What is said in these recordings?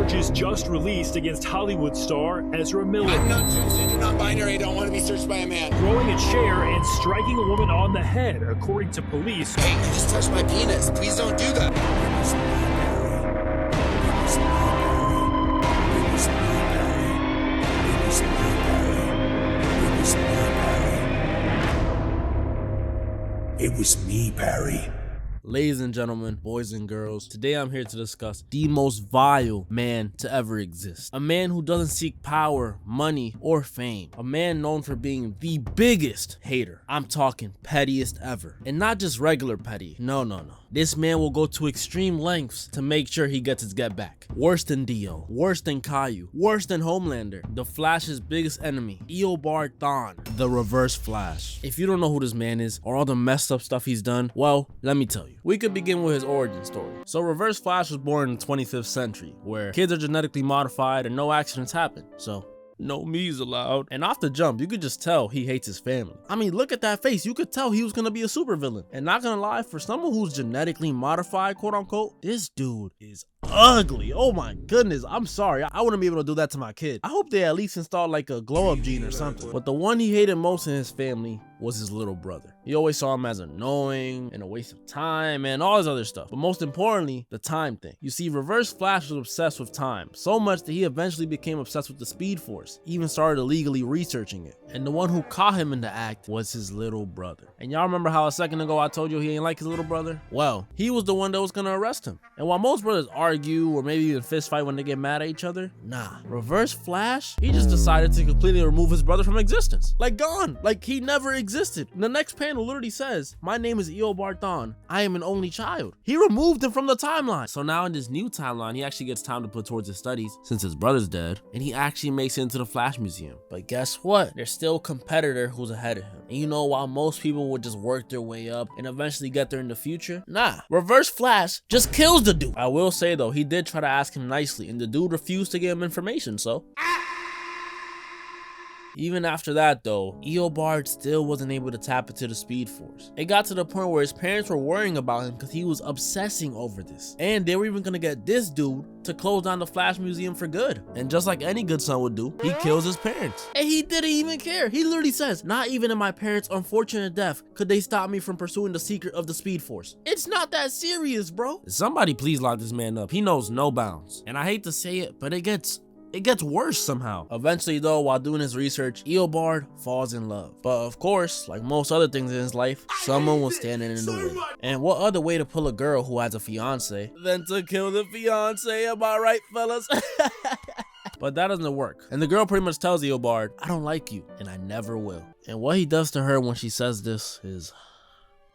charges just released against Hollywood star Ezra Miller. I'm not transgender, non-binary. I don't want to be searched by a man. Throwing a chair and striking a woman on the head, according to police. Hey, you just touched my penis. Please don't do that. It was me, Barry. Ladies and gentlemen, boys and girls, today I'm here to discuss the most vile man to ever exist. A man who doesn't seek power, money, or fame. A man known for being the biggest hater. I'm talking pettiest ever. And not just regular petty. No. This man will go to extreme lengths to make sure he gets his get back. Worse than Dio, worse than Caillou, worse than Homelander, the Flash's biggest enemy, Eobard Thawne, the Reverse Flash. If you don't know who this man is or all the messed up stuff he's done, well, let me tell you. We could begin with his origin story. So Reverse Flash was born in the 25th century, where kids are genetically modified and no accidents happen. So no me's allowed. And off the jump, you could just tell he hates his family. I mean, look at that face. You could tell he was gonna be a supervillain. And not gonna lie, for someone who's genetically modified, quote unquote, this dude is ugly. Oh my goodness. I'm sorry. I wouldn't be able to do that to my kid. I hope they at least installed like a glow up gene or something. But the one he hated most in his family was his little brother. He always saw him as annoying and a waste of time and all this other stuff. But most importantly, the time thing. You see, Reverse Flash was obsessed with time, so much that he eventually became obsessed with the Speed Force, even started illegally researching it. And the one who caught him in the act was his little brother. And y'all remember how a second ago I told you he ain't like his little brother? Well, he was the one that was gonna arrest him. And while most brothers argue or maybe even fist fight when they get mad at each other, nah, Reverse Flash, he just decided to completely remove his brother from existence. Like gone, like he never existed. And the next panel literally says, "My name is Eobard Thawne. I am an only child." He removed him from the timeline. So now in this new timeline, he actually gets time to put towards his studies since his brother's dead, and he actually makes it into the Flash Museum. But guess what? There's still a competitor who's ahead of him. And you know, while most people would just work their way up and eventually get there in the future, nah, Reverse Flash just kills the dude. I will say though, he did try to ask him nicely, and the dude refused to give him information, so. Even after that though, Eobard still wasn't able to tap into the Speed Force. It got to the point where his parents were worrying about him because he was obsessing over this. And they were even gonna get this dude to close down the Flash Museum for good. And just like any good son would do, he kills his parents. And he didn't even care. He literally says, "Not even in my parents' unfortunate death could they stop me from pursuing the secret of the Speed Force." It's not that serious, bro. Somebody please lock this man up. He knows no bounds. And I hate to say it, but it gets worse somehow. Eventually though, while doing his research, Eobard falls in love. But of course, like most other things in his life, someone was standing in the way. And what other way to pull a girl who has a fiance than to kill the fiance? Am I right, fellas? But that doesn't work. And the girl pretty much tells Eobard, "I don't like you, and I never will." And what he does to her when she says this is,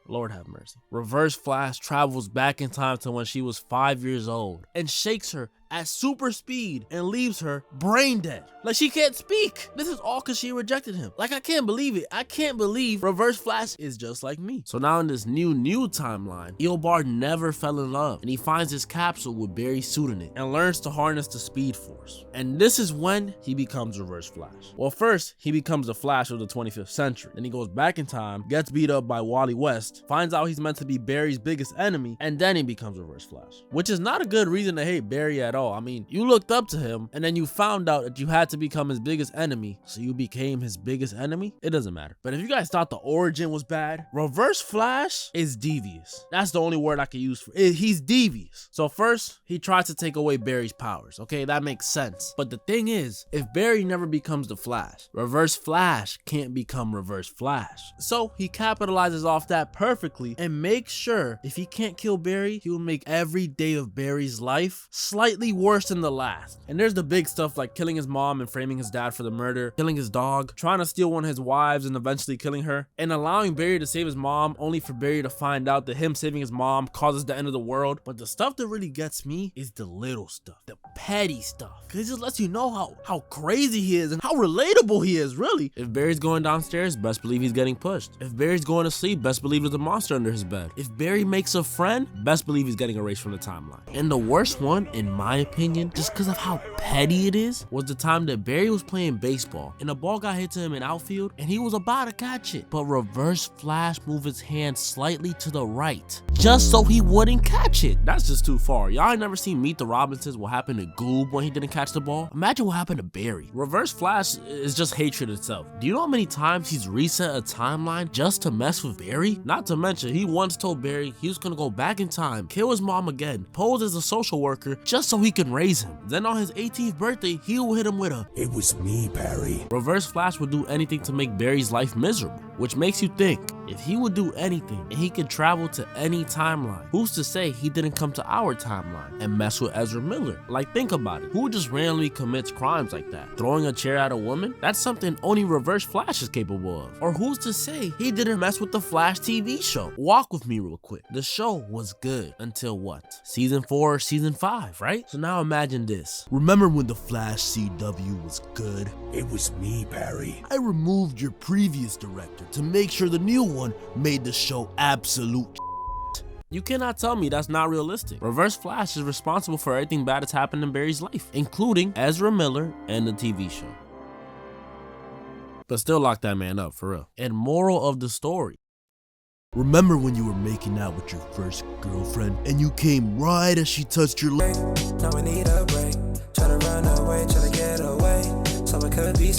Lord have mercy. Reverse Flash travels back in time to when she was 5 years old and shakes her at super speed and leaves her brain dead. Like she can't speak. This is all because she rejected him. Like I can't believe it. I can't believe Reverse Flash is just like me. So now in this new timeline, Eobard never fell in love, and he finds his capsule with Barry's suit in it and learns to harness the Speed Force. And this is when he becomes Reverse Flash. Well, first he becomes the Flash of the 25th century. Then he goes back in time, gets beat up by Wally West, finds out he's meant to be Barry's biggest enemy, and then he becomes Reverse Flash. Which is not a good reason to hate Barry at all. I mean, you looked up to him and then you found out that you had to become his biggest enemy, so you became his biggest enemy? It doesn't matter. But if you guys thought the origin was bad, Reverse Flash is devious. That's the only word I can use for it. He's devious. So first, he tries to take away Barry's powers. Okay, that makes sense. But the thing is, if Barry never becomes the Flash, Reverse Flash can't become Reverse Flash. So he capitalizes off that perfectly and makes sure if he can't kill Barry, he will make every day of Barry's life slightly worse than the last. And there's the big stuff like killing his mom and framing his dad for the murder, killing his dog, trying to steal one of his wives and eventually killing her, and allowing Barry to save his mom only for Barry to find out that him saving his mom causes the end of the world. But the stuff that really gets me is the little stuff, the petty stuff, because it just lets you know how crazy he is and how relatable he is, really. If Barry's going downstairs, best believe he's getting pushed. If Barry's going to sleep, best believe there's a monster under his bed. If Barry makes a friend, best believe he's getting erased from the timeline. And the worst one, in my opinion, just because of how petty it is, was the time that Barry was playing baseball and a ball got hit to him in outfield and he was about to catch it, but Reverse Flash moved his hand slightly to the right just so he wouldn't catch it. That's just too far. Y'all ain't never seen Meet the Robinsons, what happened to Goob when he didn't catch the ball? Imagine what happened to Barry. Reverse Flash is just hatred itself. Do you know how many times he's reset a timeline just to mess with Barry? Not to mention, he once told Barry he was gonna go back in time, kill his mom again, pose as a social worker just so he can raise him. Then on his 18th birthday, he will hit him with a It was me, Barry. Reverse Flash would do anything to make Barry's life miserable, which makes you think, if he would do anything and he could travel to any timeline, who's to say he didn't come to our timeline and mess with Ezra Miller? Like, think about it. Who just randomly commits crimes like that? Throwing a chair at a woman? That's something only Reverse Flash is capable of. Or who's to say he didn't mess with the Flash TV show? Walk with me real quick. The show was good until what? Season 4 or season 5, right? So now imagine this. Remember when the Flash CW was good? It was me, Barry. I removed your previous director to make sure the new one made the show absolute. You cannot tell me that's not realistic. Reverse Flash is responsible for everything bad that's happened in Barry's life, including Ezra Miller and the TV show. But still lock that man up, for real. And moral of the story. Remember when you were making out with your first girlfriend and you came right as she touched your leg? Now I need a break. Try to run away, try to get away. So I could be